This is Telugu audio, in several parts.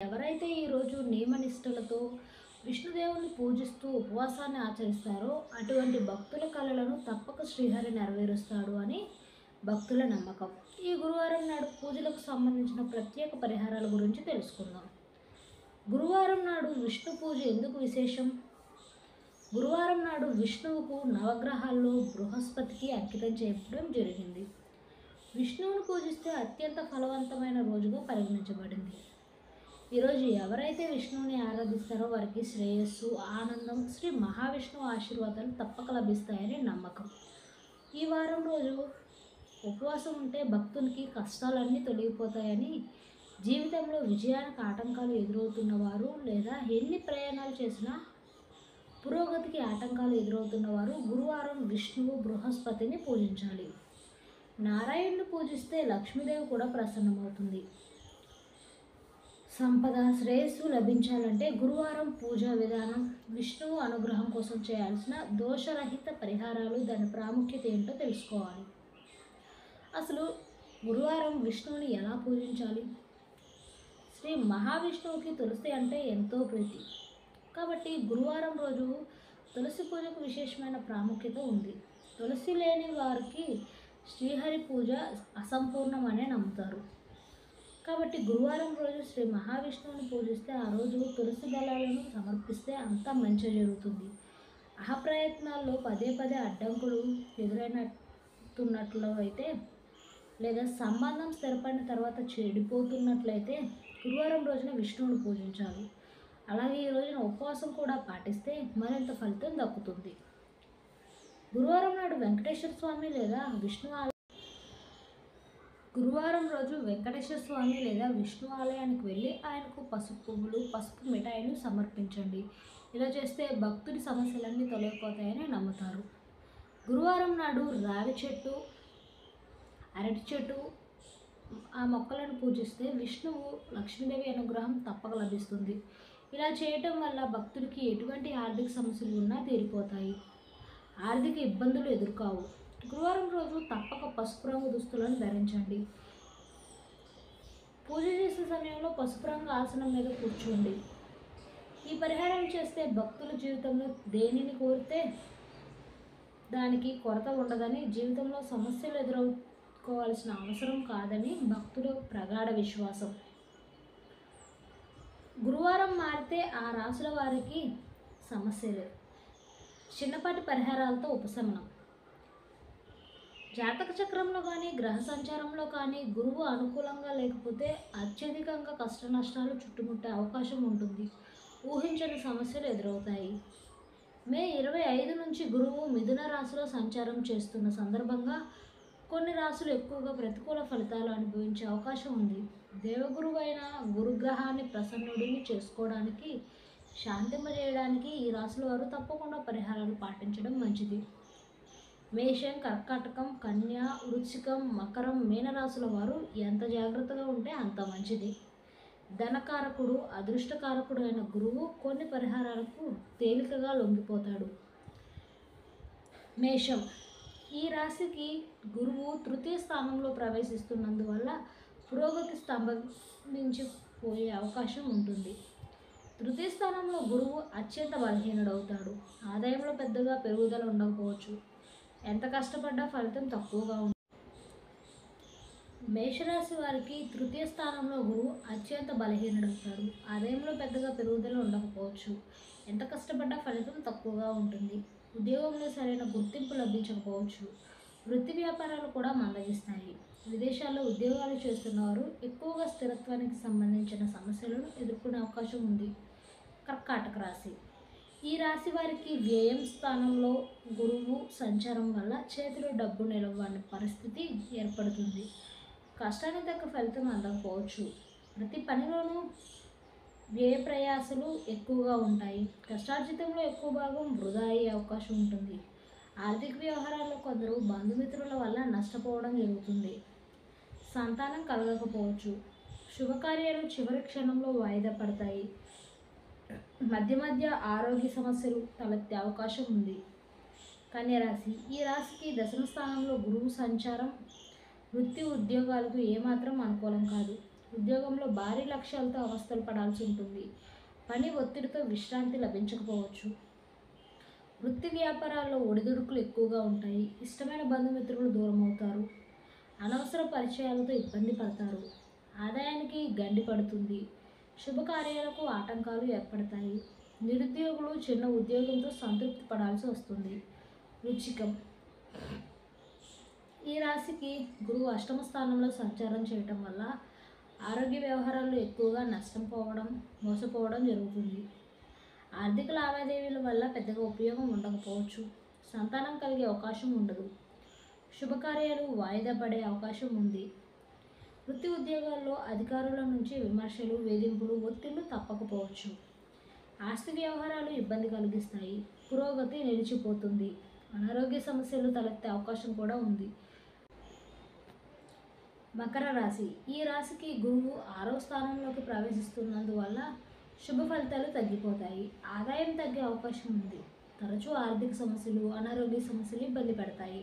ఎవరైతే ఈరోజు నియమనిష్టలతో విష్ణుదేవుని పూజిస్తూ ఉపవాసాన్ని ఆచరిస్తారో అటువంటి భక్తుల కలలను తప్పక శ్రీహరి నెరవేరుస్తాడు అని భక్తుల నమ్మకం. ఈ గురువారం నాడు పూజలకు సంబంధించిన ప్రత్యేక పరిహారాల గురించి తెలుసుకుందాం. గురువారం నాడు విష్ణు పూజ ఎందుకు విశేషం? గురువారం నాడు విష్ణువుకు నవగ్రహాల్లో బృహస్పతికి అంకితం చేయడం జరిగింది. విష్ణువును పూజిస్తే అత్యంత ఫలవంతమైన రోజుగా పరిగణించబడింది. ఈరోజు ఎవరైతే విష్ణువుని ఆరాధిస్తారో వారికి శ్రేయస్సు, ఆనందం, శ్రీ మహావిష్ణువు ఆశీర్వాదాలు తప్పక లభిస్తాయని నమ్మకం. ఈ వారం రోజు ఉపవాసం ఉంటే భక్తునికి కష్టాలన్నీ తొలగిపోతాయని, జీవితంలో విజయానికి ఆటంకాలు ఎదురవుతున్న వారు లేదా ఎన్ని ప్రయాణాలు చేసినా పురోగతికి ఆటంకాలు ఎదురవుతున్న వారు గురువారం విష్ణువు, బృహస్పతిని పూజించాలి. నారాయణుని పూజిస్తే లక్ష్మీదేవి కూడా ప్రసన్నమవుతుంది. సంపద, శ్రేయస్సు లభించాలంటే గురువారం పూజా విధానం, విష్ణువు అనుగ్రహం కోసం చేయాల్సిన దోషరహిత పరిహారాలు, దాని ప్రాముఖ్యత ఏంటో తెలుసుకోవాలి. అసలు గురువారం విష్ణువుని ఎలా పూజించాలి? శ్రీ మహావిష్ణువుకి తులసి అంటే ఎంతో ప్రీతి. కాబట్టి గురువారం రోజు తులసి పూజకు విశేషమైన ప్రాముఖ్యత ఉంది. తులసి లేని వారికి శ్రీహరి పూజ అసంపూర్ణమనే నమ్ముతారు. కాబట్టి గురువారం రోజు శ్రీ మహావిష్ణువుని పూజిస్తే ఆ రోజు తులసి దళాలను సమర్పిస్తే అంతా మంచి జరుగుతుంది. ప్రయత్నాల్లో పదే పదే అడ్డంకులు ఎదురైనట్టున్నట్లు అయితే లేదా సంబంధం స్థిరపడిన తర్వాత చెడిపోతున్నట్లయితే గురువారం రోజున విష్ణువుని పూజించాలి. అలాగే ఈ రోజున ఉపవాసం కూడా పాటిస్తే మరింత ఫలితం దక్కుతుంది. గురువారం నాడు వెంకటేశ్వర స్వామి లేదా గురువారం రోజు వెంకటేశ్వర స్వామి లేదా విష్ణు ఆలయానికి వెళ్ళి ఆయనకు పసుపు పువ్వులు, పసుపు మిఠాయిలు సమర్పించండి. ఇలా చేస్తే భక్తుడి సమస్యలన్నీ తొలగిపోతాయని నమ్ముతారు. గురువారం నాడు రావి చెట్టు, అరటి చెట్టు ఆ మొక్కలను పూజిస్తే విష్ణువు, లక్ష్మీదేవి అనుగ్రహం తప్పక లభిస్తుంది. ఇలా చేయటం వల్ల భక్తుడికి ఎటువంటి ఆర్థిక సమస్యలు ఉన్నా తీరిపోతాయి. ఆర్థిక ఇబ్బందులు ఎదుర్కావు. గురువారం రోజు తప్పక పసుపు రంగు దుస్తులను ధరించండి. పూజ చేసే సమయంలో పసుపు రంగు ఆసనం మీద కూర్చోండి. ఈ పరిహారం చేస్తే భక్తుల జీవితంలో దేనిని కోరితే దానికి కొరత ఉండదని, జీవితంలో సమస్యలు ఎదుర్కోవాల్సిన అవసరం కాదని భక్తుల ప్రగాఢ విశ్వాసం. గురువారం మారితే ఆ రాశుల వారికి సమస్యలే. చిన్నపాటి పరిహారాలతో ఉపశమనం. జాతక చక్రంలో కానీ గ్రహ సంచారంలో కానీ గురువు అనుకూలంగా లేకపోతే అత్యధికంగా కష్ట నష్టాలు చుట్టుముట్టే అవకాశం ఉంటుంది. ఊహించని సమస్యలు ఎదురవుతాయి. మే 25 నుంచి గురువు మిథున రాశిలో సంచారం చేస్తున్న సందర్భంగా కొన్ని రాశులు ఎక్కువగా ప్రతికూల ఫలితాలు అనుభవించే అవకాశం ఉంది. దేవగురువు అయిన గురుగ్రహాన్ని ప్రసన్నుడిని చేసుకోవడానికి, శాంతింపజేయడానికి ఈ రాశుల వారు తప్పకుండా పరిహారాలు పాటించడం మంచిది. మేషం, కర్కాటకం, కన్య, వృశ్చికం, మకరం, మీనరాశుల వారు ఎంత జాగ్రత్తగా ఉంటే అంత మంచిది. ధనకారకుడు, అదృష్టకారకుడు అయిన గురువు కొన్ని పరిహారాలకు తేలికగా లొంగిపోతాడు. మేషం, ఈ రాశికి గురువు తృతీయ స్థానంలో ప్రవేశిస్తున్నందువల్ల పురోగతి స్తంభించిపోయే అవకాశం ఉంటుంది. తృతీయ స్థానంలో గురువు అత్యంత బలహీనుడవుతాడు. ఆదాయంలో పెద్దగా పెరుగుదల ఉండకపోవచ్చు. ఎంత కష్టపడ్డా ఫలితం తక్కువగా ఉంటుంది. మేషరాశి వారికి తృతీయ స్థానంలో గురువు అత్యంత బలహీనుడవుతాడు. ఆదాయంలో పెద్దగా పెరుగుదల ఉండకపోవచ్చు. ఎంత కష్టపడ్డా ఫలితం తక్కువగా ఉంటుంది. ఉద్యోగంలో సరైన గుర్తింపు లభించకపోవచ్చు. వృత్తి వ్యాపారాలు కూడా మందగిస్తాయి. విదేశాల్లో ఉద్యోగాలు చేస్తున్నవారు ఎక్కువగా స్థిరత్వానికి సంబంధించిన సమస్యలను ఎదుర్కొనే అవకాశం ఉంది. కర్కాటక రాశి, ఈ రాశి వారికి వ్యయం స్థానంలో గురువు సంచారం వల్ల చేతిలో డబ్బు నిలవని పరిస్థితి ఏర్పడుతుంది. కష్టానికి తగ్గ ఫలితం అందకపోవచ్చు. ప్రతి పనిలోనూ వ్యయ ప్రయాసలు ఎక్కువగా ఉంటాయి. కష్టార్జితంలో ఎక్కువ భాగం వృధా అయ్యే అవకాశం ఉంటుంది. ఆర్థిక వ్యవహారాల్లో కొందరు బంధుమిత్రుల వల్ల నష్టపోవడం జరుగుతుంది. సంతానం కలగకపోవచ్చు. శుభకార్యాలు చివరి క్షణంలో వాయిదా పడతాయి. మధ్య మధ్య ఆరోగ్య సమస్యలు తలెత్తే అవకాశం ఉంది. కన్యరాశి, ఈ రాశికి దశమ స్థానంలో గురువు సంచారం వృత్తి ఉద్యోగాలకు ఏమాత్రం అనుకూలం కాదు. ఉద్యోగంలో భారీ లక్ష్యాలతో అవస్థలు పడాల్సి ఉంటుంది. పని ఒత్తిడితో విశ్రాంతి లభించకపోవచ్చు. వృత్తి వ్యాపారాల్లో ఒడిదుడుకులు ఎక్కువగా ఉంటాయి. ఇష్టమైన బంధుమిత్రులు దూరం అవుతారు. అనవసర పరిచయాలతో ఇబ్బంది పడతారు. ఆదాయానికి గండి పడుతుంది. శుభకార్యాలకు ఆటంకాలు ఏర్పడతాయి. నిరుద్యోగులు చిన్న ఉద్యోగంతో సంతృప్తి పడాల్సి వస్తుంది. వృచ్చికం. ఈ రాశికి గురువు అష్టమ స్థానంలో సంచారం చేయటం వల్ల ఆరోగ్య వ్యవహారాల్లో ఎక్కువగా మోసపోవడం జరుగుతుంది. ఆర్థిక లావాదేవీల వల్ల పెద్దగా ఉపయోగం ఉండకపోవచ్చు. సంతానం కలిగే అవకాశం ఉండదు. శుభకార్యాలు వాయిదా పడే అవకాశం ఉంది. వృత్తి ఉద్యోగాల్లో అధికారుల నుంచి విమర్శలు, వేధింపులు, ఒత్తిళ్లు తప్పకపోవచ్చు. ఆస్తి వ్యవహారాలు ఇబ్బంది కలిగిస్తాయి. పురోగతి నిలిచిపోతుంది. అనారోగ్య సమస్యలు తలెత్తే అవకాశం కూడా ఉంది. మకర రాశి. ఈ రాశికి గురువు 6వ స్థానంలోకి ప్రవేశిస్తున్నందువల్ల శుభ ఫలితాలు తగ్గిపోతాయి. ఆదాయం తగ్గే అవకాశం ఉంది. తరచూ ఆర్థిక సమస్యలు, అనారోగ్య సమస్యలు ఇబ్బంది పెడతాయి.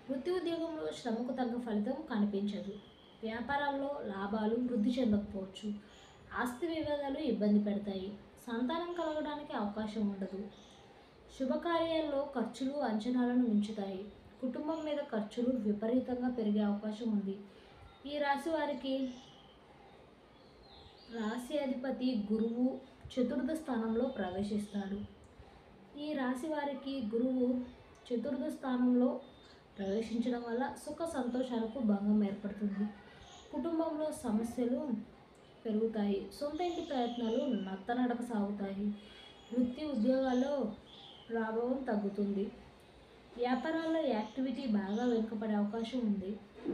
వృత్తి ఉద్యోగంలో శ్రమకు తగ్గ ఫలితం కనిపించదు. వ్యాపారాల్లో లాభాలు వృద్ధి చెందకపోవచ్చు. ఆస్తి వివాదాలు ఇబ్బంది పెడతాయి. సంతానం కలగడానికి అవకాశం ఉండదు. శుభకార్యాల్లో ఖర్చులు అంచనాలను మించుతాయి. కుటుంబం మీద ఖర్చులు విపరీతంగా పెరిగే అవకాశం ఉంది. ఈ రాశి వారికి రాశి అధిపతి గురువు చతుర్థ స్థానంలో ప్రవేశిస్తాడు. ఈ రాశి వారికి గురువు చతుర్థ స్థానంలో ప్రవేశించడం వల్ల సుఖ సంతోషాలకు భంగం ఏర్పడుతుంది. కుటుంబంలో సమస్యలు పెరుగుతాయి. సొంత ఇంటి ప్రయత్నాలు నత్తనడక సాగుతాయి. వృత్తి ఉద్యోగాల్లో లాభం తగ్గుతుంది. వ్యాపారాల్లో యాక్టివిటీ బాగా వెనుకబడే అవకాశం ఉంది.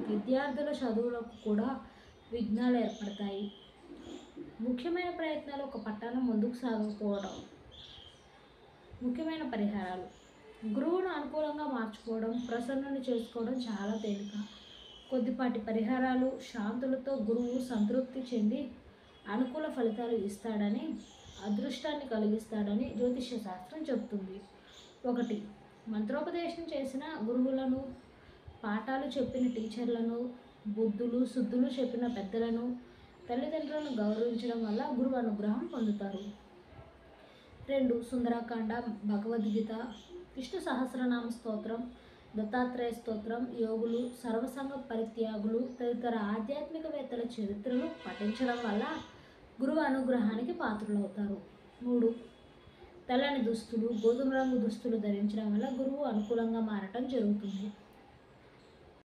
విద్యార్థుల చదువులకు కూడా విఘ్నాలు ఏర్పడతాయి. ముఖ్యమైన ప్రయత్నాలు ఒక పట్టాన ముందుకు సాగకపోవడం. ముఖ్యమైన పరిహారాలు: గురువును అనుకూలంగా మార్చుకోవడం, ప్రసన్నుని చేసుకోవడం చాలా తేలిక. కొద్దిపాటి పరిహారాలు, శాంతులతో గురువు సంతృప్తి చెంది అనుకూల ఫలితాలు ఇస్తాడని, అదృష్టాన్ని కలిగిస్తాడని జ్యోతిష్య శాస్త్రం చెబుతుంది. 1. మంత్రోపదేశం చేసిన గురువులను, పాఠాలు చెప్పిన టీచర్లను, బుద్ధులు శుద్ధులు చెప్పిన పెద్దలను, తల్లిదండ్రులను గౌరవించడం వల్ల గురువు అనుగ్రహం పొందుతారు. 2. సుందరకాండ, భగవద్గీత, విష్ణు సహస్రనామ స్తోత్రం, దత్తాత్రేయ స్తోత్రం, యోగులు, సర్వసంగ పరిత్యాగులు తదితర ఆధ్యాత్మికవేత్తల చరిత్రలు పఠించడం వల్ల గురువు అనుగ్రహానికి పాత్రులవుతారు. 3. తెల్లని దుస్తులు, గోధుమ రంగు దుస్తులు ధరించడం వల్ల గురువు అనుకూలంగా మారటం జరుగుతుంది.